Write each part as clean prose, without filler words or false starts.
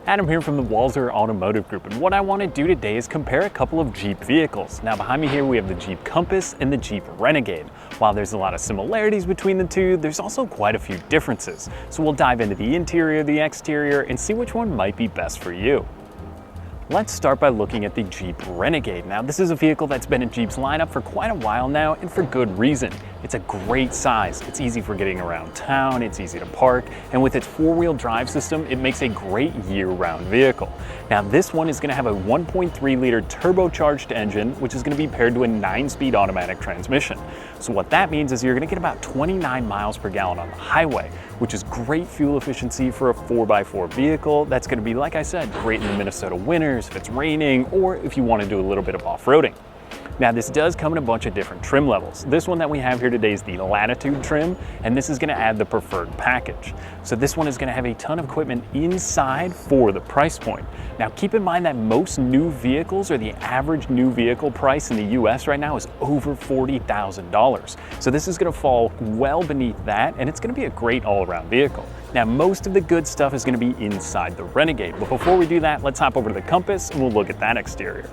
Adam here from the Walser Automotive Group, and what I want to do today is compare a couple of Jeep vehicles. Now behind me here we have the Jeep Compass and the Jeep Renegade. While there's a lot of similarities between the two, there's also quite a few differences. So we'll dive into the interior, the exterior, and see which one might be best for you. Let's start by looking at the Jeep Renegade. Now this is a vehicle that's been in Jeep's lineup for quite a while now, and for good reason. It's a great size, it's easy for getting around town, it's easy to park, and with its four-wheel drive system, it makes a great year-round vehicle. Now this one is going to have a 1.3-liter turbocharged engine, which is going to be paired to a 9-speed automatic transmission. So what that means is you're going to get about 29 miles per gallon on the highway, which is great fuel efficiency for a 4x4 vehicle. That's going to be, like I said, great in the Minnesota winters, if it's raining, or if you want to do a little bit of off-roading. Now this does come in a bunch of different trim levels. This one that we have here today is the Latitude trim, and this is going to add the preferred package. So this one is going to have a ton of equipment inside for the price point. Now keep in mind that most new vehicles, or the average new vehicle price in the US right now, is over $40,000. So this is going to fall well beneath that, and it's going to be a great all-around vehicle. Now most of the good stuff is going to be inside the Renegade, but before we do that, let's hop over to the Compass and we'll look at that exterior.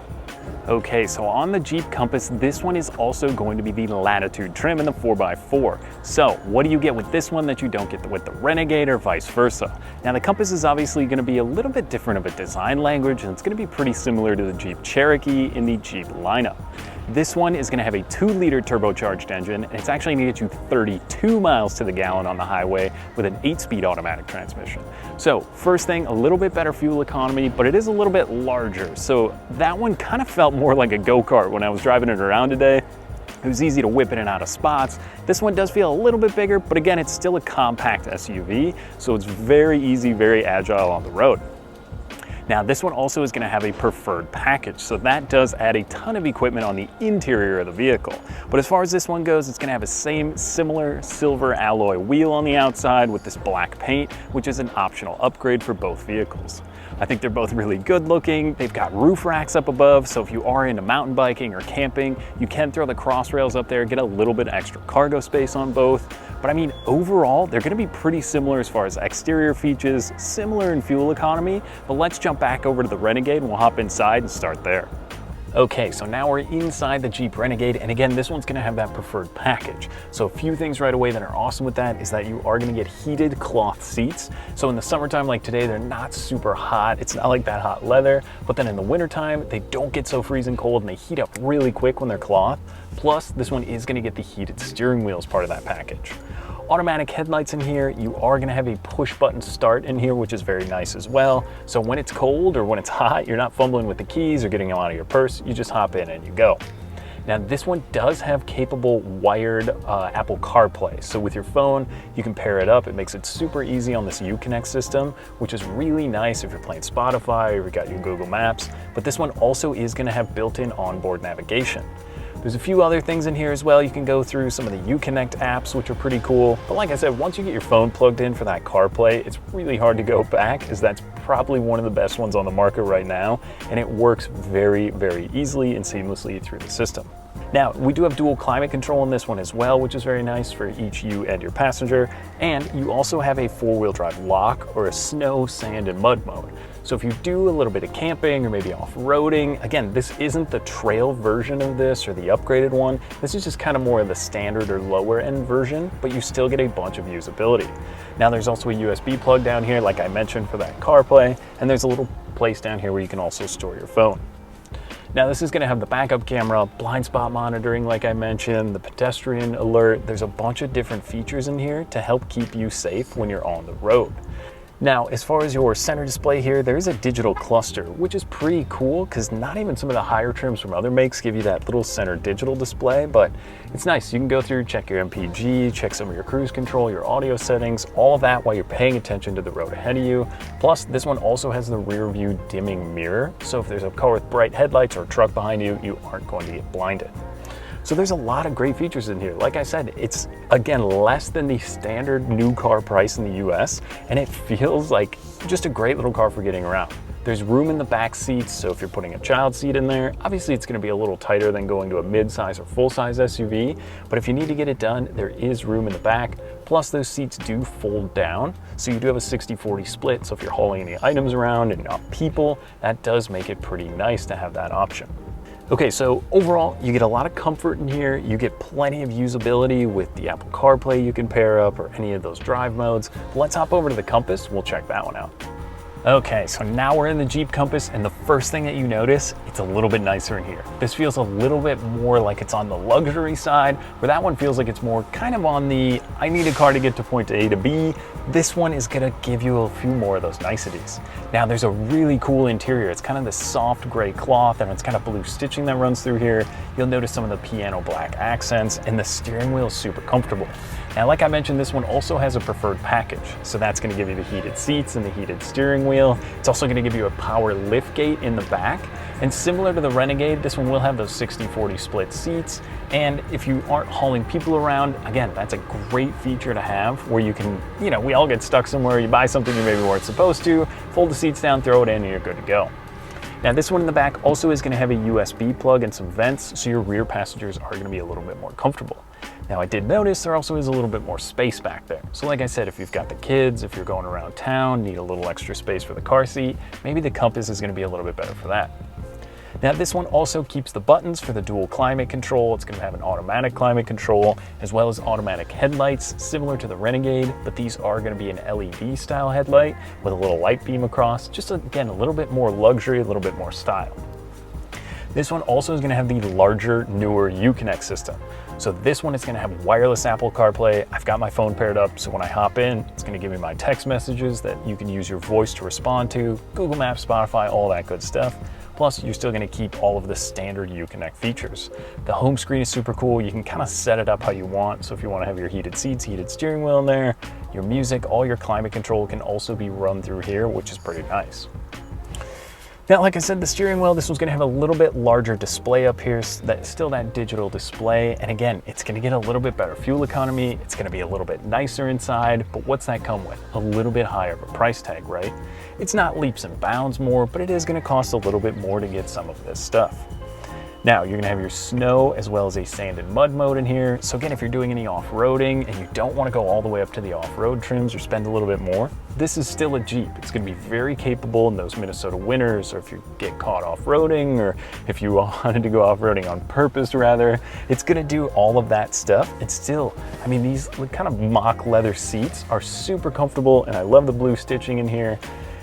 Okay, so on the Jeep Compass, this one is also going to be the Latitude trim in the 4x4. So what do you get with this one that you don't get with the Renegade, or vice versa? Now the Compass is obviously going to be a little bit different of a design language, and it's going to be pretty similar to the Jeep Cherokee in the Jeep lineup. This one is going to have a 2-liter turbocharged engine, and it's actually going to get you 32 miles to the gallon on the highway with an 8-speed automatic transmission. So first thing, a little bit better fuel economy, but it is a little bit larger. So that one kind of felt more like a go-kart when I was driving it around today. It was easy to whip in and out of spots. This one does feel a little bit bigger, but again, it's still a compact SUV, so it's very easy, very agile on the road. Now this one also is going to have a preferred package, so that does add a ton of equipment on the interior of the vehicle. But as far as this one goes, it's going to have a similar silver alloy wheel on the outside with this black paint, which is an optional upgrade for both vehicles. I think they're both really good looking. They've got roof racks up above, so if you are into mountain biking or camping, you can throw the cross rails up there, get a little bit extra cargo space on both. But I mean, overall, they're going to be pretty similar as far as exterior features, similar in fuel economy, but let's jump back over to the Renegade and we'll hop inside and start there. Okay, so now we're inside the Jeep Renegade, and again, this one's gonna have that preferred package. So a few things right away that are awesome with that is that you are gonna get heated cloth seats. So in the summertime like today, they're not super hot. It's not like that hot leather, but then in the wintertime, they don't get so freezing cold and they heat up really quick when they're cloth. Plus, this one is gonna get the heated steering wheel as part of that package. Automatic headlights in here. You are going to have a push button start in here, which is very nice as well. So when it's cold or when it's hot, you're not fumbling with the keys or getting them out of your purse. You just hop in and you go. Now this one does have capable wired Apple CarPlay. So with your phone, you can pair it up. It makes it super easy on this Uconnect system, which is really nice if you're playing Spotify or you've got your Google Maps. But this one also is going to have built-in onboard navigation. There's a few other things in here as well. You can go through some of the Uconnect apps, which are pretty cool. But like I said, once you get your phone plugged in for that CarPlay, it's really hard to go back, as that's probably one of the best ones on the market right now. And it works very, very easily and seamlessly through the system. Now, we do have dual climate control in this one as well, which is very nice for each you and your passenger. And you also have a 4-wheel drive lock, or a snow, sand, and mud mode. So if you do a little bit of camping or maybe off-roading, again, this isn't the trail version of this or the upgraded one. This is just kind of more of the standard or lower end version, but you still get a bunch of usability. Now there's also a USB plug down here, like I mentioned, for that CarPlay, and there's a little place down here where you can also store your phone. Now this is going to have the backup camera, blind spot monitoring like I mentioned, the pedestrian alert. There's a bunch of different features in here to help keep you safe when you're on the road. Now, as far as your center display here, there is a digital cluster, which is pretty cool because not even some of the higher trims from other makes give you that little center digital display, but it's nice. You can go through, check your MPG, check some of your cruise control, your audio settings, all of that while you're paying attention to the road ahead of you. Plus, this one also has the rear view dimming mirror, so if there's a car with bright headlights or a truck behind you, you aren't going to get blinded. So there's a lot of great features in here. Like I said, it's, again, less than the standard new car price in the US, and it feels like just a great little car for getting around. There's room in the back seats, so if you're putting a child seat in there, obviously it's going to be a little tighter than going to a mid-size or full-size SUV, but if you need to get it done, there is room in the back. Plus those seats do fold down, So you do have a 60-40 split, so if you're hauling any items around and not people, that does make it pretty nice to have that option. Okay, so overall, you get a lot of comfort in here. You get plenty of usability with the Apple CarPlay you can pair up or any of those drive modes. But let's hop over to the Compass. We'll check that one out. Okay, so now we're in the Jeep Compass, and the first thing that you notice, it's a little bit nicer in here. This feels a little bit more like it's on the luxury side, where that one feels like it's more kind of on the, I need a car to get to point A to B. This one is gonna give you a few more of those niceties. Now there's a really cool interior. It's kind of this soft gray cloth, and it's kind of blue stitching that runs through here. You'll notice some of the piano black accents, and the steering wheel is super comfortable. Now, like I mentioned, this one also has a preferred package. So that's gonna give you the heated seats and the heated steering wheel. It's also gonna give you a power lift gate in the back. And similar to the Renegade, this one will have those 60-40 split seats. And if you aren't hauling people around, again, that's a great feature to have where you can, you know, we all get stuck somewhere, you buy something you maybe weren't supposed to, fold the seats down, throw it in, and you're good to go. Now this one in the back also is gonna have a USB plug and some vents, so your rear passengers are gonna be a little bit more comfortable. Now I did notice there also is a little bit more space back there. So like I said, if you've got the kids, if you're going around town, need a little extra space for the car seat, maybe the Compass is gonna be a little bit better for that. Now this one also keeps the buttons for the dual climate control. It's gonna have an automatic climate control as well as automatic headlights similar to the Renegade, but these are gonna be an LED style headlight with a little light beam across, just again, a little bit more luxury, a little bit more style. This one also is gonna have the larger, newer Uconnect system. So this one is gonna have wireless Apple CarPlay. I've got my phone paired up, so when I hop in, it's gonna give me my text messages that you can use your voice to respond to, Google Maps, Spotify, all that good stuff. Plus, you're still gonna keep all of the standard Uconnect features. The home screen is super cool. You can kind of set it up how you want. So if you wanna have your heated seats, heated steering wheel in there, your music, all your climate control can also be run through here, which is pretty nice. Now, like I said, the steering wheel, this one's gonna have a little bit larger display up here, so that's still that digital display. And again, it's gonna get a little bit better fuel economy. It's gonna be a little bit nicer inside, but what's that come with? A little bit higher of a price tag, right? It's not leaps and bounds more, but it is gonna cost a little bit more to get some of this stuff. Now, you're gonna have your snow as well as a sand and mud mode in here. So again, if you're doing any off-roading and you don't wanna go all the way up to the off-road trims or spend a little bit more, this is still a Jeep. It's gonna be very capable in those Minnesota winters, or if you get caught off-roading, or if you wanted to go off-roading on purpose rather, it's gonna do all of that stuff. And still, I mean, these kind of mock leather seats are super comfortable, and I love the blue stitching in here.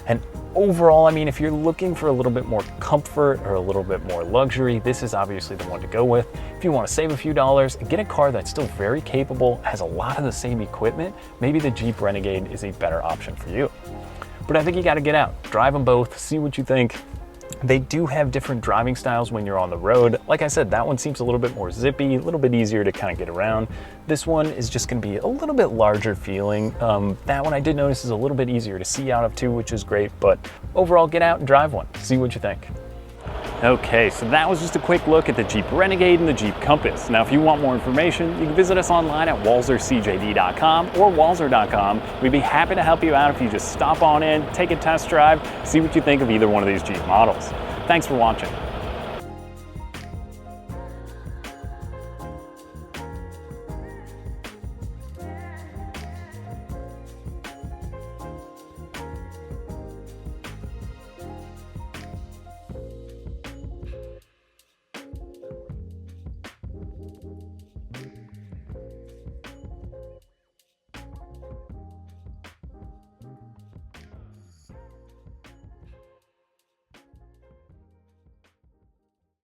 And overall, I mean, if you're looking for a little bit more comfort or a little bit more luxury, this is obviously the one to go with. If you want to save a few dollars and get a car that's still very capable, has a lot of the same equipment, maybe the Jeep Renegade is a better option for you. But I think you got to get out, drive them both, see what you think. They do have different driving styles when you're on the road. Like I said, that one seems a little bit more zippy, a little bit easier to kind of get around. This one is just going to be a little bit larger feeling. That one I did notice is a little bit easier to see out of too, which is great. But overall, get out and drive one. See what you think. Okay, so that was just a quick look at the Jeep Renegade and the Jeep Compass. Now, if you want more information, you can visit us online at walsercjd.com or walser.com. We'd be happy to help you out if you just stop on in, take a test drive, see what you think of either one of these Jeep models. Thanks for watching.